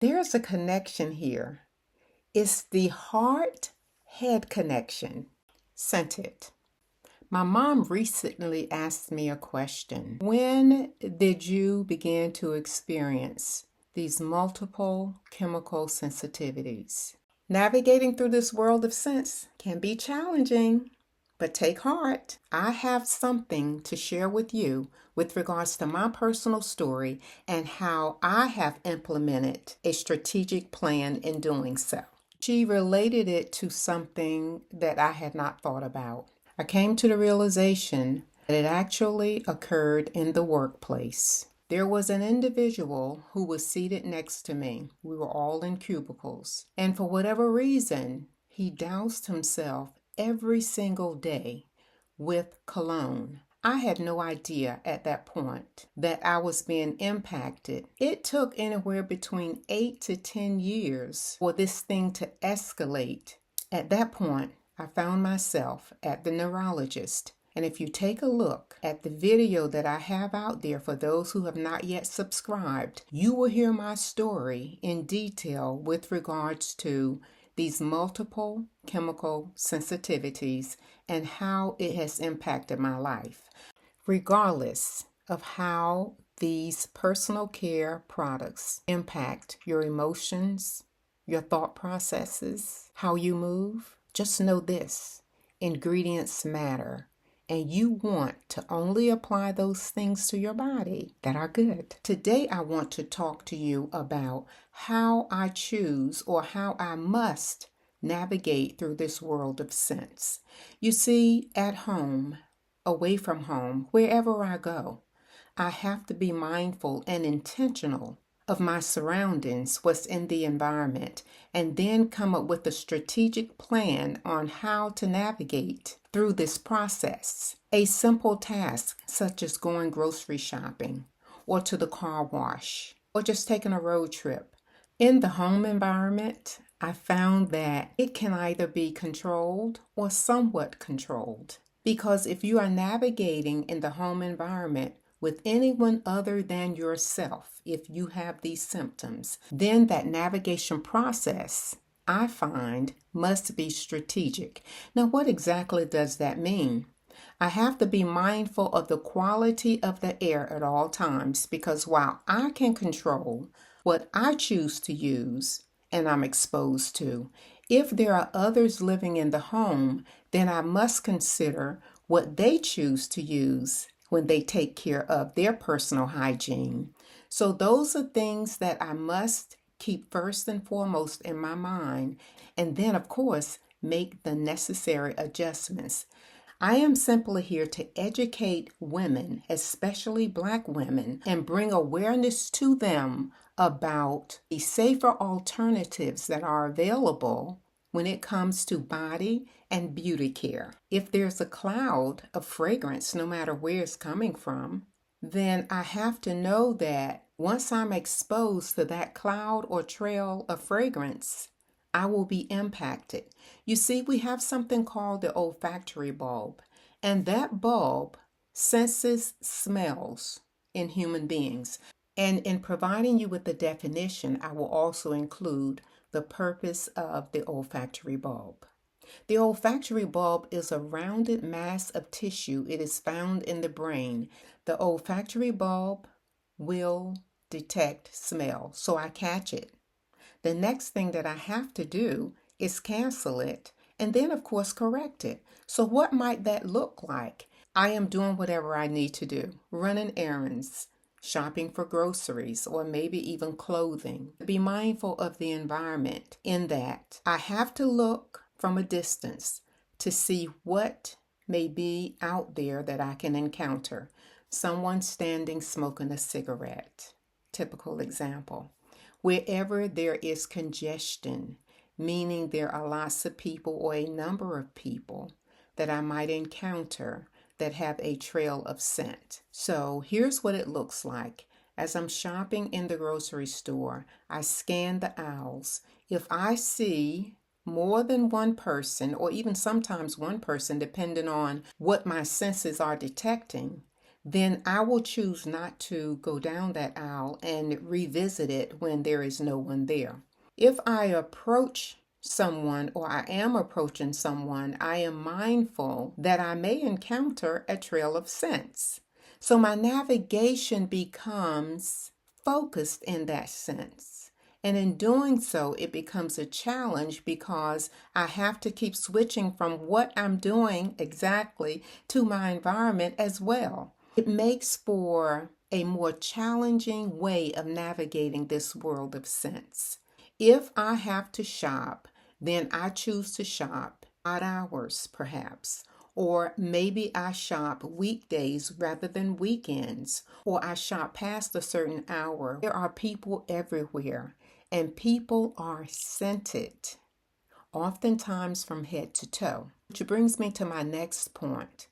There's a connection here. It's the heart-head connection. Scented. My mom recently asked me a question. When did you begin to experience these multiple chemical sensitivities? Navigating through this world of scents can be challenging, but take heart. I have something to share with you with regards to my personal story and how I have implemented a strategic plan in doing so. She related it to something that I had not thought about. I came to the realization that it actually occurred in the workplace. There was an individual who was seated next to me. We were all in cubicles. And for whatever reason, he doused himself every single day with cologne. I had no idea at that point that I was being impacted. It took anywhere between 8 to 10 years for this thing to escalate. At that point, I found myself at the neurologist. And if you take a look at the video that I have out there for those who have not yet subscribed, you will hear my story in detail with regards to these multiple chemical sensitivities and how it has impacted my life. Regardless of how these personal care products impact your emotions, your thought processes, how you move, just know this: ingredients matter. And you want to only apply those things to your body that are good. Today, I want to talk to you about how I choose or how I must navigate through this world of scents. You see, at home, away from home, wherever I go, I have to be mindful and intentional of my surroundings, what's in the environment, and then come up with a strategic plan on how to navigate through this process. A simple task such as going grocery shopping or to the car wash or just taking a road trip. In the home environment, I found that it can either be controlled or somewhat controlled, because if you are navigating in the home environment with anyone other than yourself, if you have these symptoms, then that navigation process, I find, must be strategic. Now, what exactly does that mean? I have to be mindful of the quality of the air at all times, because while I can control what I choose to use and I'm exposed to, if there are others living in the home, then I must consider what they choose to use when they take care of their personal hygiene. So those are things that I must keep first and foremost in my mind, and then, of course, make the necessary adjustments. I am simply here to educate women, especially Black women, and bring awareness to them about the safer alternatives that are available when it comes to body and beauty care. If there's a cloud of fragrance, no matter where it's coming from, then I have to know that once I'm exposed to that cloud or trail of fragrance, I will be impacted. You see, we have something called the olfactory bulb, and that bulb senses smells in human beings. And in providing you with the definition, I will also include the purpose of the olfactory bulb. The olfactory bulb is a rounded mass of tissue. It is found in the brain. The olfactory bulb will detect smell, so I catch it. The next thing that I have to do is cancel it and then, of course, correct it. So what might that look like? I am doing whatever I need to do, running errands, shopping for groceries, or maybe even clothing. Be mindful of the environment in that I have to look from a distance to see what may be out there that I can encounter. Someone standing smoking a cigarette, typical example. Wherever there is congestion, meaning there are lots of people or a number of people that I might encounter that have a trail of scent. So here's what it looks like. As I'm shopping in the grocery store, I scan the aisles. If I see more than one person, or even sometimes one person, depending on what my senses are detecting, then I will choose not to go down that aisle and revisit it when there is no one there. If I approach someone or I am approaching someone, I am mindful that I may encounter a trail of scents. So my navigation becomes focused in that sense. And in doing so, it becomes a challenge because I have to keep switching from what I'm doing exactly to my environment as well. It makes for a more challenging way of navigating this world of scents. If I have to shop, then I choose to shop odd hours perhaps. Or maybe I shop weekdays rather than weekends, or I shop past a certain hour. There are people everywhere, and people are scented, oftentimes from head to toe. Which brings me to my next point.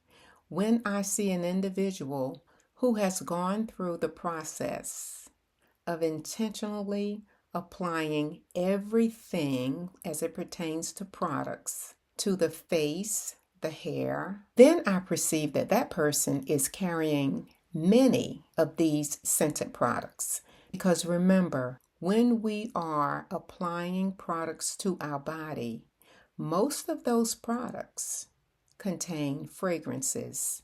When I see an individual who has gone through the process of intentionally applying everything as it pertains to products to the face, the hair, then I perceive that that person is carrying many of these scented products. Because remember, when we are applying products to our body, most of those products contain fragrances.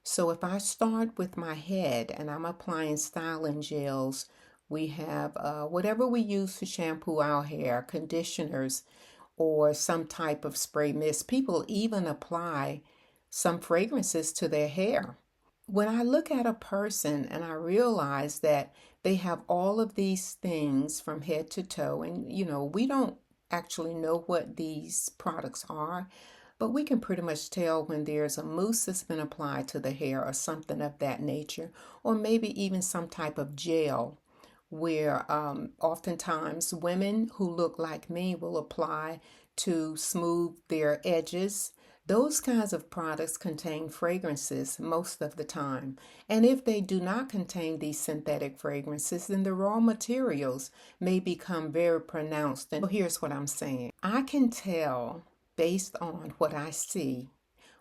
So if I start with my head and I'm applying styling gels, we have whatever we use to shampoo our hair, conditioners, or some type of spray mist. People even apply some fragrances to their hair. When I look at a person and I realize that they have all of these things from head to toe, and we don't actually know what these products are, but we can pretty much tell when there's a mousse that's been applied to the hair or something of that nature, or maybe even some type of gel where oftentimes women who look like me will apply to smooth their edges. Those kinds of products contain fragrances most of the time. And if they do not contain these synthetic fragrances, then the raw materials may become very pronounced. And here's what I'm saying. I can tell based on what I see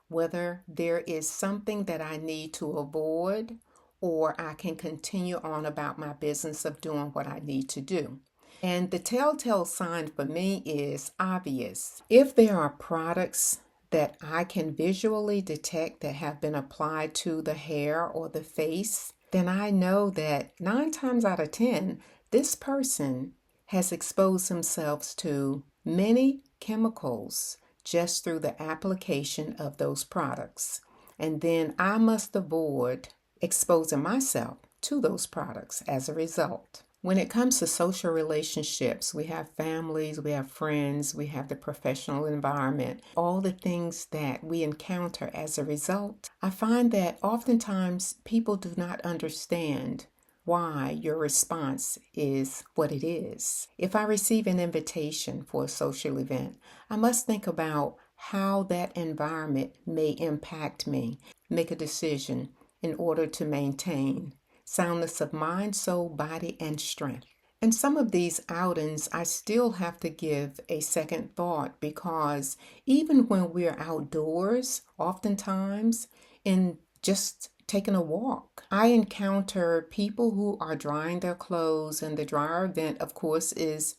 whether there is something that I need to avoid or I can continue on about my business of doing what I need to do. And the telltale sign for me is obvious. If there are products that I can visually detect that have been applied to the hair or the face, then I know that 9 times out of 10, this person has exposed themselves to many chemicals just through the application of those products. And then I must avoid exposing myself to those products as a result. When it comes to social relationships, we have families, we have friends, we have the professional environment, all the things that we encounter as a result. I find that oftentimes people do not understand why your response is what it is. If I receive an invitation for a social event, I must think about how that environment may impact me, make a decision in order to maintain soundness of mind, soul, body, and strength. And some of these outings, I still have to give a second thought because even when we're outdoors, oftentimes in just taking a walk, I encounter people who are drying their clothes, and the dryer vent, of course, is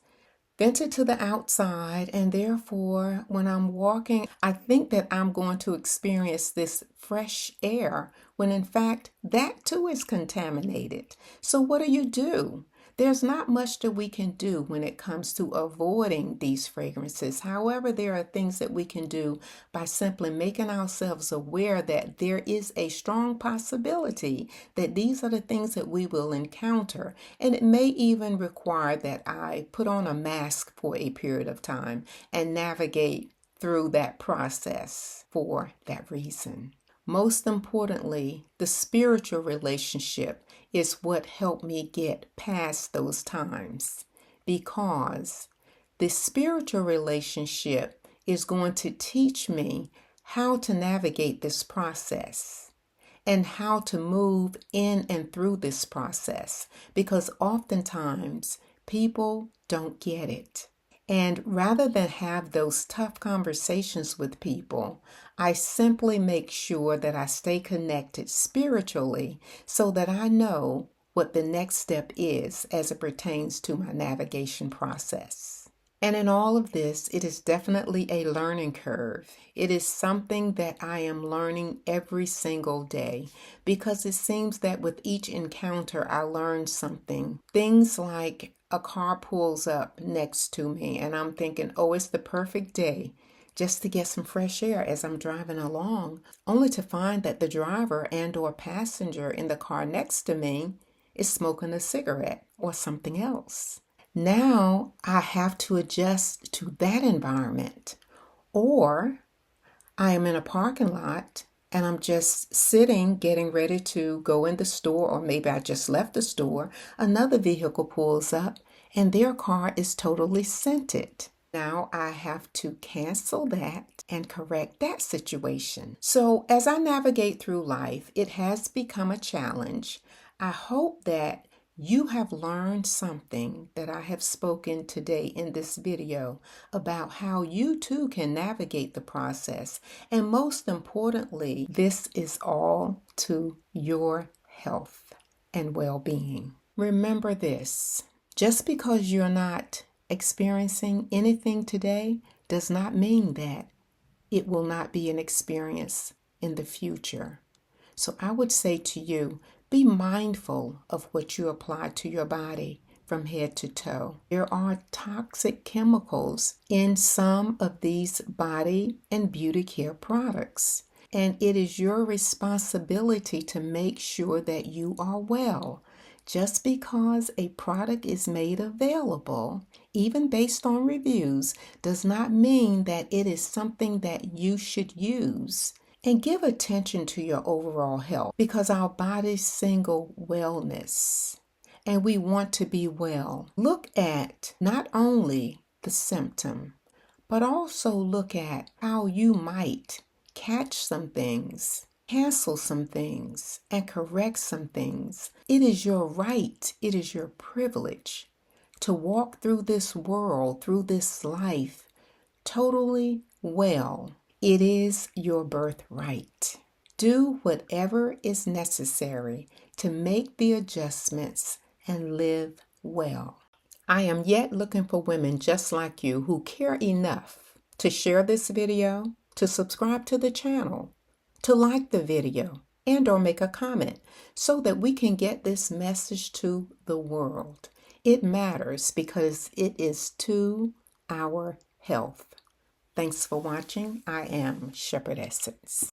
vented to the outside, and therefore when I'm walking, I think that I'm going to experience this fresh air when in fact that too is contaminated. So what do? There's not much that we can do when it comes to avoiding these fragrances. However, there are things that we can do by simply making ourselves aware that there is a strong possibility that these are the things that we will encounter. And it may even require that I put on a mask for a period of time and navigate through that process for that reason. Most importantly, the spiritual relationship is what helped me get past those times, because the spiritual relationship is going to teach me how to navigate this process and how to move in and through this process, because oftentimes people don't get it. And rather than have those tough conversations with people, I simply make sure that I stay connected spiritually so that I know what the next step is as it pertains to my navigation process. And in all of this, it is definitely a learning curve. It is something that I am learning every single day because it seems that with each encounter, I learn something. Things like a car pulls up next to me and I'm thinking, oh, it's the perfect day just to get some fresh air as I'm driving along, only to find that the driver and or passenger in the car next to me is smoking a cigarette or something else. Now I have to adjust to that environment. Or I am in a parking lot and I'm just sitting, getting ready to go in the store, or maybe I just left the store. Another vehicle pulls up and their car is totally scented. Now I have to cancel that and correct that situation. So as I navigate through life, it has become a challenge. I hope that you have learned something that I have spoken today in this video about how you too can navigate the process. And most importantly, this is all to your health and well-being. Remember this, just because you're not experiencing anything today does not mean that it will not be an experience in the future. So I would say to you, be mindful of what you apply to your body from head to toe. There are toxic chemicals in some of these body and beauty care products, and it is your responsibility to make sure that you are well. Just because a product is made available, even based on reviews, does not mean that it is something that you should use. And give attention to your overall health because our bodies signal wellness and we want to be well. Look at not only the symptom, but also look at how you might catch some things, cancel some things, and correct some things. It is your right, it is your privilege to walk through this world, through this life, totally well. It is your birthright. Do whatever is necessary to make the adjustments and live well. I am yet looking for women just like you who care enough to share this video, to subscribe to the channel, to like the video, and or make a comment so that we can get this message to the world. It matters because it is to our health. Thanks for watching. I am Shepherd Essence.